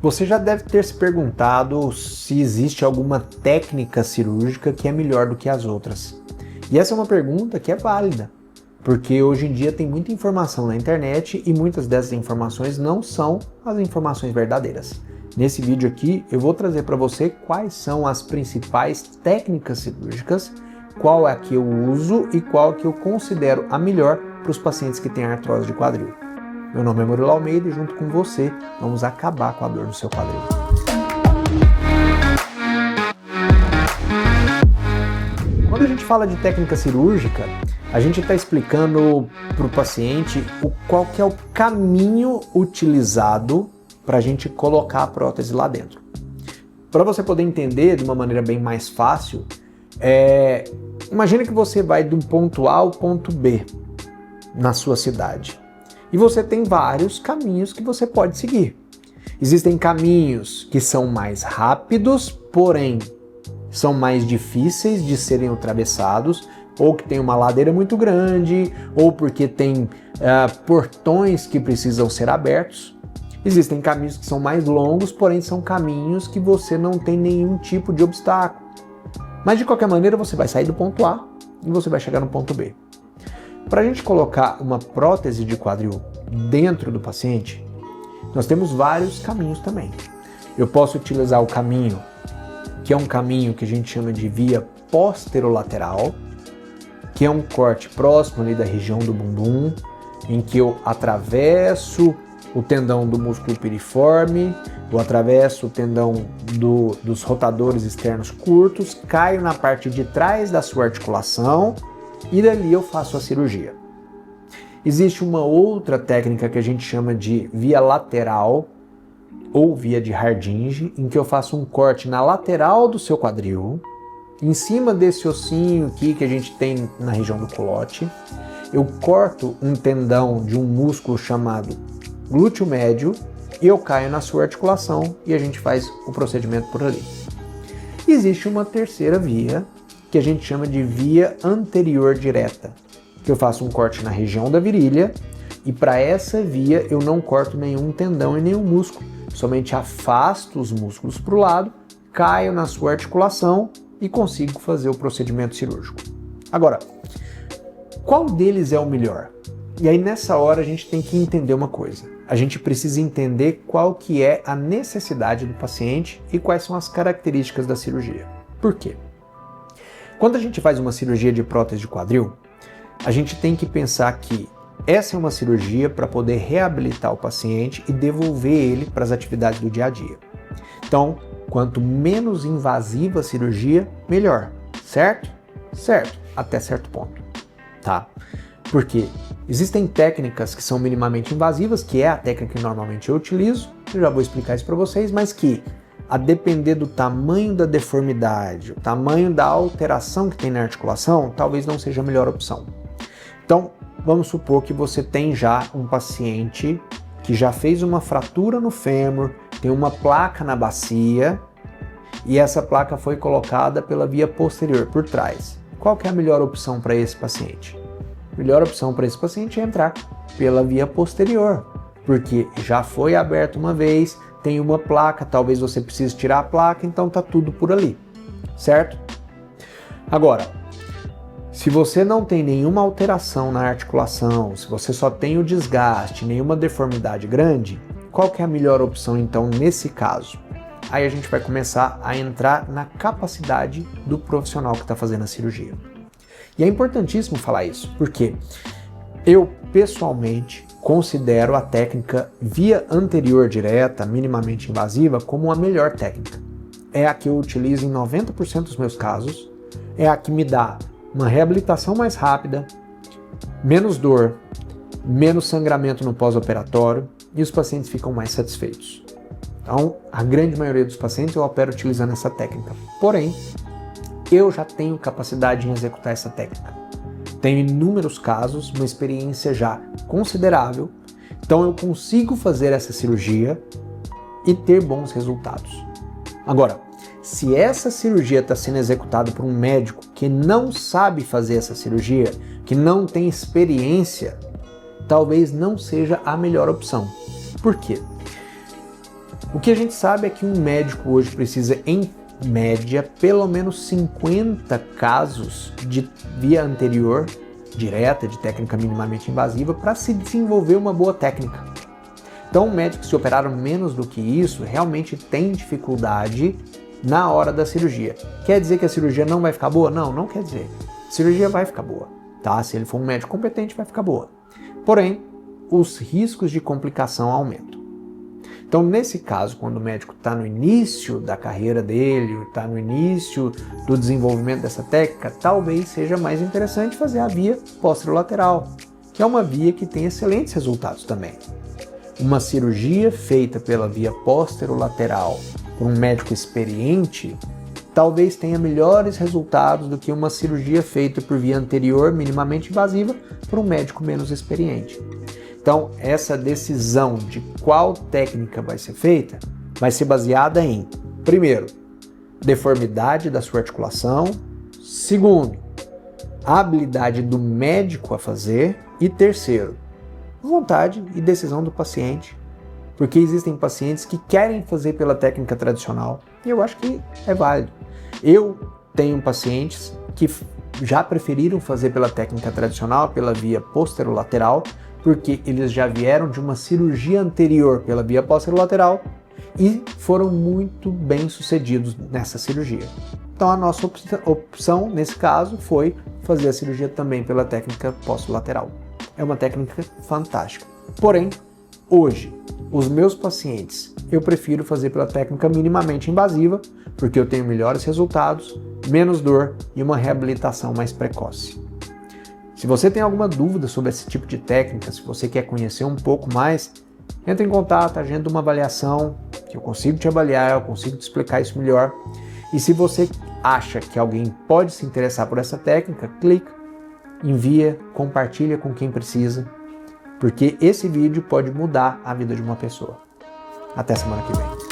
Você já deve ter se perguntado se existe alguma técnica cirúrgica que é melhor do que as outras. E essa é uma pergunta que é válida, porque hoje em dia tem muita informação na internet e muitas dessas informações não são as informações verdadeiras. Nesse vídeo aqui eu vou trazer para você quais são as principais técnicas cirúrgicas, qual é a que eu uso e qual é a que eu considero a melhor para os pacientes que têm artrose de quadril. Meu nome é Murilo Almeida e junto com você vamos acabar com a dor no seu quadril. Quando a gente fala de técnica cirúrgica, a gente está explicando para o paciente qual que é o caminho utilizado para a gente colocar a prótese lá dentro. Para você poder entender de uma maneira bem mais fácil, imagine que você vai de um ponto A ao ponto B na sua cidade. E você tem vários caminhos que você pode seguir. Existem caminhos que são mais rápidos, porém são mais difíceis de serem atravessados, ou que tem uma ladeira muito grande, ou porque tem portões que precisam ser abertos. Existem caminhos que são mais longos, porém são caminhos que você não tem nenhum tipo de obstáculo. Mas de qualquer maneira você vai sair do ponto A e você vai chegar no ponto B. Para a gente colocar uma prótese de quadril dentro do paciente, nós temos vários caminhos também. Eu posso utilizar o caminho, que é um caminho que a gente chama de via posterolateral, que é um corte próximo ali da região do bumbum, em que eu atravesso o tendão do músculo piriforme, eu atravesso o tendão dos rotadores externos curtos, caio na parte de trás da sua articulação, e dali eu faço a cirurgia. Existe uma outra técnica que a gente chama de via lateral ou via de Hardinge, em que eu faço um corte na lateral do seu quadril, em cima desse ossinho aqui que a gente tem na região do culote. Eu corto um tendão de um músculo chamado glúteo médio e eu caio na sua articulação e a gente faz o procedimento por ali. Existe uma terceira via, que a gente chama de via anterior direta, que eu faço um corte na região da virilha e para essa via eu não corto nenhum tendão e nenhum músculo, somente afasto os músculos para o lado, caio na sua articulação e consigo fazer o procedimento cirúrgico. Agora, qual deles é o melhor? E aí nessa hora a gente tem que entender uma coisa. A gente precisa entender qual que é a necessidade do paciente e quais são as características da cirurgia. Por quê? Quando a gente faz uma cirurgia de prótese de quadril, a gente tem que pensar que essa é uma cirurgia para poder reabilitar o paciente e devolver ele para as atividades do dia a dia. Então, quanto menos invasiva a cirurgia, melhor, certo? Certo, até certo ponto, tá? Porque existem técnicas que são minimamente invasivas, que é a técnica que normalmente eu utilizo, eu já vou explicar isso para vocês, mas que a depender do tamanho da deformidade, o tamanho da alteração que tem na articulação, talvez não seja a melhor opção. Então, vamos supor que você tem já um paciente que já fez uma fratura no fêmur, tem uma placa na bacia e essa placa foi colocada pela via posterior, por trás. Qual que é a melhor opção para esse paciente? A melhor opção para esse paciente é entrar pela via posterior, porque já foi aberto uma vez, tem uma placa, talvez você precise tirar a placa, então tá tudo por ali, certo? Agora, se você não tem nenhuma alteração na articulação, se você só tem o desgaste, nenhuma deformidade grande, qual que é a melhor opção então nesse caso? Aí a gente vai começar a entrar na capacidade do profissional que está fazendo a cirurgia. E é importantíssimo falar isso, porque eu pessoalmente considero a técnica via anterior direta, minimamente invasiva, como a melhor técnica. É a que eu utilizo em 90% dos meus casos, é a que me dá uma reabilitação mais rápida, menos dor, menos sangramento no pós-operatório e os pacientes ficam mais satisfeitos. Então, a grande maioria dos pacientes eu opero utilizando essa técnica. Porém, eu já tenho capacidade em executar essa técnica. Tenho inúmeros casos, uma experiência já considerável, então eu consigo fazer essa cirurgia e ter bons resultados. Agora, se essa cirurgia está sendo executada por um médico que não sabe fazer essa cirurgia, que não tem experiência, talvez não seja a melhor opção. Por quê? O que a gente sabe é que um médico hoje precisa, em média, pelo menos 50 casos de via anterior, direta, de técnica minimamente invasiva, para se desenvolver uma boa técnica. Então, médicos que operaram menos do que isso realmente tem dificuldade na hora da cirurgia. Quer dizer que a cirurgia não vai ficar boa? Não, não quer dizer. A cirurgia vai ficar boa, tá? Se ele for um médico competente, vai ficar boa. Porém, os riscos de complicação aumentam. Então, nesse caso, quando o médico está no início da carreira dele, está no início do desenvolvimento dessa técnica, talvez seja mais interessante fazer a via posterolateral, que é uma via que tem excelentes resultados também. Uma cirurgia feita pela via posterolateral por um médico experiente talvez tenha melhores resultados do que uma cirurgia feita por via anterior, minimamente invasiva, por um médico menos experiente. Então, essa decisão de qual técnica vai ser feita vai ser baseada em, primeiro, deformidade da sua articulação, segundo, a habilidade do médico a fazer e terceiro, vontade e decisão do paciente, porque existem pacientes que querem fazer pela técnica tradicional e eu acho que é válido. Eu tenho pacientes que já preferiram fazer pela técnica tradicional, pela via posterolateral, porque eles já vieram de uma cirurgia anterior pela via posterolateral e foram muito bem sucedidos nessa cirurgia. Então a nossa opção nesse caso foi fazer a cirurgia também pela técnica posterolateral. É uma técnica fantástica. Porém, hoje, os meus pacientes, eu prefiro fazer pela técnica minimamente invasiva, porque eu tenho melhores resultados, menos dor e uma reabilitação mais precoce. Se você tem alguma dúvida sobre esse tipo de técnica, se você quer conhecer um pouco mais, entre em contato, agenda uma avaliação, que eu consigo te avaliar, eu consigo te explicar isso melhor. E se você acha que alguém pode se interessar por essa técnica, clica, envia, compartilha com quem precisa, porque esse vídeo pode mudar a vida de uma pessoa. Até semana que vem.